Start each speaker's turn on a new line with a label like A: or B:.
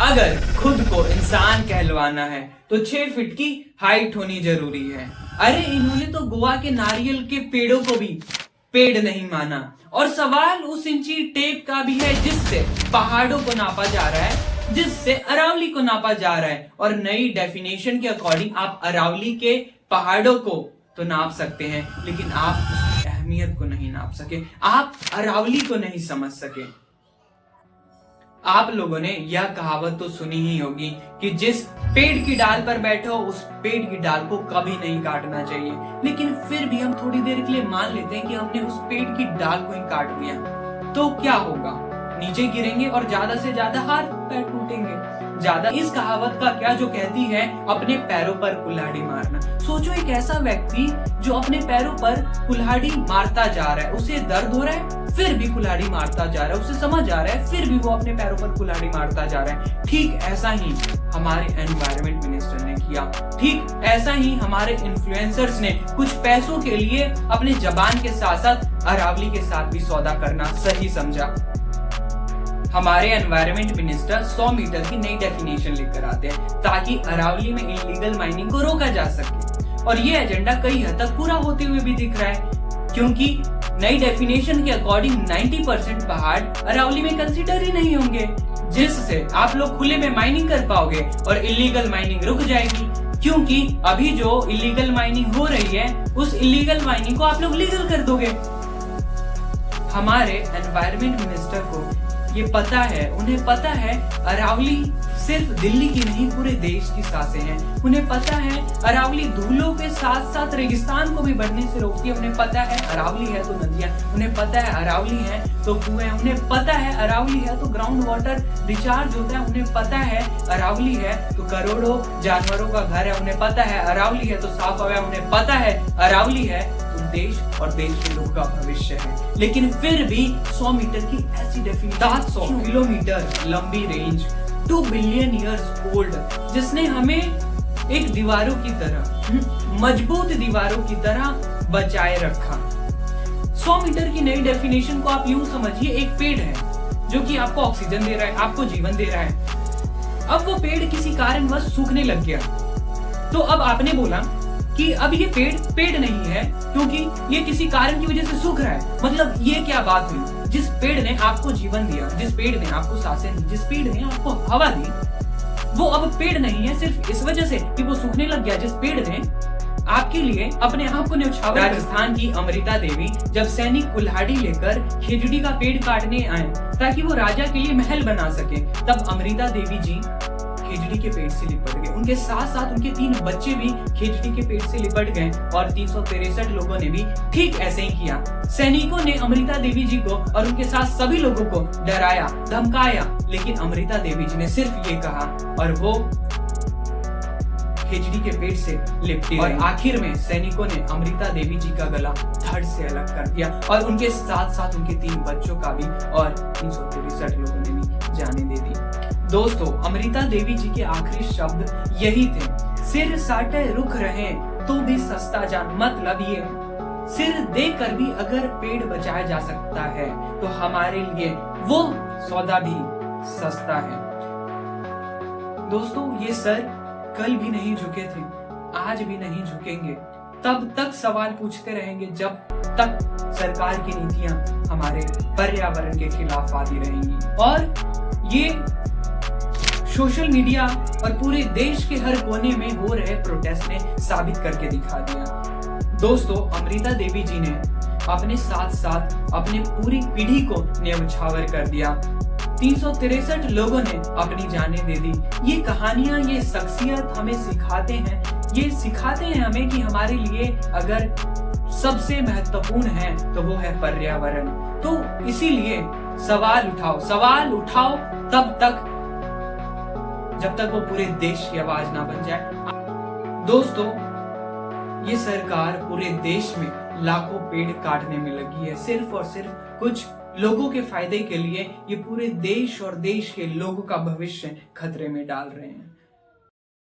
A: अगर खुद को इंसान कहलवाना है तो 6 फीट की हाइट होनी जरूरी है। अरे इन्होंने तो गोवा के नारियल के पेड़ों को भी पेड़ नहीं माना। और सवाल उस इंची टेप का भी है जिससे पहाड़ों को नापा जा रहा है, जिससे अरावली को नापा जा रहा है। और नई डेफिनेशन के अकॉर्डिंग आप अरावली के पहाड़ों को तो नाप सकते हैं, लेकिन आप उसकी अहमियत को नहीं नाप सके, आप अरावली को नहीं समझ सके। आप लोगों ने यह कहावत तो सुनी ही होगी कि जिस पेड़ की डाल पर बैठो उस पेड़ की डाल को कभी नहीं काटना चाहिए। लेकिन फिर भी हम थोड़ी देर के लिए मान लेते हैं कि हमने उस पेड़ की डाल को ही काट दिया, तो क्या होगा? नीचे गिरेंगे और ज्यादा से ज्यादा हाथ पैर टूटेंगे। ज्यादा इस कहावत का क्या जो कहती है अपने पैरों पर कुल्हाड़ी मारना। सोचो एक ऐसा व्यक्ति जो अपने पैरों पर कुल्हाड़ी मारता जा रहा है, उसे दर्द हो रहा है फिर भी कुल्हाड़ी मारता जा रहा है, उसे समझ आ रहा है फिर भी वो अपने पैरों पर कुल्हाड़ी मारता जा रहा है। ठीक ऐसा ही हमारे एनवायरमेंट मिनिस्टर ने किया, ठीक ऐसा ही हमारे इन्फ्लुएंसर्स ने कुछ पैसों के लिए अपने जबान के साथ साथ अरावली के साथ भी सौदा करना सही समझा। हमारे एनवायरमेंट मिनिस्टर 100 मीटर की नई डेफिनेशन लेकर आते हैं ताकि अरावली में इलीगल माइनिंग को रोका जा सके। और ये एजेंडा कई हद तक पूरा होते हुए भी दिख रहा है, क्योंकि नई डेफिनेशन के अकॉर्डिंग 90% पहाड़ अरावली में कंसीडर ही नहीं होंगे, जिससे आप लोग खुले में माइनिंग कर पाओगे और इलीगल माइनिंग रुक जाएगी। क्योंकि अभी जो इलीगल माइनिंग हो रही है उस इलीगल माइनिंग को आप लोग लीगल कर दोगे। हमारे एनवायरमेंट मिनिस्टर को ये पता है, उन्हें पता है अरावली सिर्फ दिल्ली की नहीं पूरे देश की सांसें हैं। उन्हें पता है अरावली धूलों के साथ साथ रेगिस्तान को भी बढ़ने से रोकती है। उन्हें पता है अरावली है तो नदियां, उन्हें पता है अरावली है तो कुएं, उन्हें पता है अरावली है तो ग्राउंड वाटर रिचार्ज होता है, उन्हें पता है अरावली है तो करोड़ों जानवरों का घर है, उन्हें पता है अरावली है तो साफ हवा, उन्हें पता है अरावली है तो देश और देश के लोगों का भविष्य है। लेकिन फिर भी 100 मीटर की ऐसी डेफिनेशन, 700 किलोमीटर लंबी रेंज, 2 बिलियन ईयर्स ओल्ड, जिसने हमें एक दीवारों की तरह, मजबूत दीवारों की तरह बचाए रखा। 100 मीटर की नई डेफिनेशन को आप यूं समझिए, एक पेड़ है जो कि आपको ऑक्सीजन दे रहा है, आपको जीवन दे रहा है। अब वो पेड़ किसी कारणवश सूखने लग गया, तो अब आपने बोला कि अब ये पेड़ नहीं है क्योंकि ये किसी कारण की वजह से सूख रहा है। मतलब ये क्या बात हुई? जिस पेड़ ने आपको जीवन दिया, जिस पेड़ ने आपको सांसें दी, जिस पेड़ ने आपको हवा दी, वो अब पेड़ नहीं है सिर्फ इस वजह से कि वो सूखने लग गया। जिस पेड़ ने आपके लिए अपने आप को न्यौछावर। राजस्थान की अमृता देवी जब सैनिक कुल्हाड़ी लेकर खेजड़ी का पेड़ काटने आए ताकि वो राजा के लिए महल बना सके, तब अमृता देवी जी खेजड़ी के पेड़ से लिपट गए। उनके साथ साथ उनके 3 बच्चे भी खेजड़ी के पेड़ से लिपट गए और 363 लोगों ने भी ठीक ऐसे ही किया। सैनिकों ने अमृता देवी जी को और उनके साथ सभी लोगों को डराया, धमकाया, लेकिन अमृता देवी जी ने सिर्फ ये कहा और वो खेजड़ी के पेड़ से लिपटी। और आखिर में सैनिकों ने अमृता देवी जी का गला धड़ से अलग कर दिया और उनके साथ साथ उनके 3 बच्चों का भी और 363 लोगों ने भी जाने दे दी। दोस्तों, अमृता देवी जी के आखिरी शब्द यही थे, सिर साटे रुख रहे तो भी सस्ता जान। मतलब ये, सिर देकर भी अगर पेड़ बचाया जा सकता है तो हमारे लिए वो सौदा भी सस्ता है। दोस्तों, ये सर कल भी नहीं झुके थे, आज भी नहीं झुकेंगे। तब तक सवाल पूछते रहेंगे जब तक सरकार की नीतियां हमारे पर्यावरण के खिलाफ आती रहेंगी। और ये सोशल मीडिया और पूरे देश के हर कोने में हो रहे प्रोटेस्ट ने साबित करके दिखा दिया। दोस्तों, अमृता देवी जी ने अपने साथ साथ अपनी पूरी पीढ़ी को न्यौछावर कर दिया। 363 लोगों ने अपनी जानें दे दी। ये कहानियां, ये शख्सियत हमें सिखाते हैं, ये सिखाते हैं हमें कि हमारे लिए अगर सबसे महत्वपूर्ण है तो वो है पर्यावरण। तो इसीलिए सवाल उठाओ तब तक जब तक वो पूरे देश की आवाज ना बन जाए। दोस्तों, ये सरकार पूरे देश में लाखों पेड़ काटने में लगी है, सिर्फ और सिर्फ कुछ लोगों के फायदे के लिए। ये पूरे देश और देश के लोगों का भविष्य खतरे में डाल रहे हैं।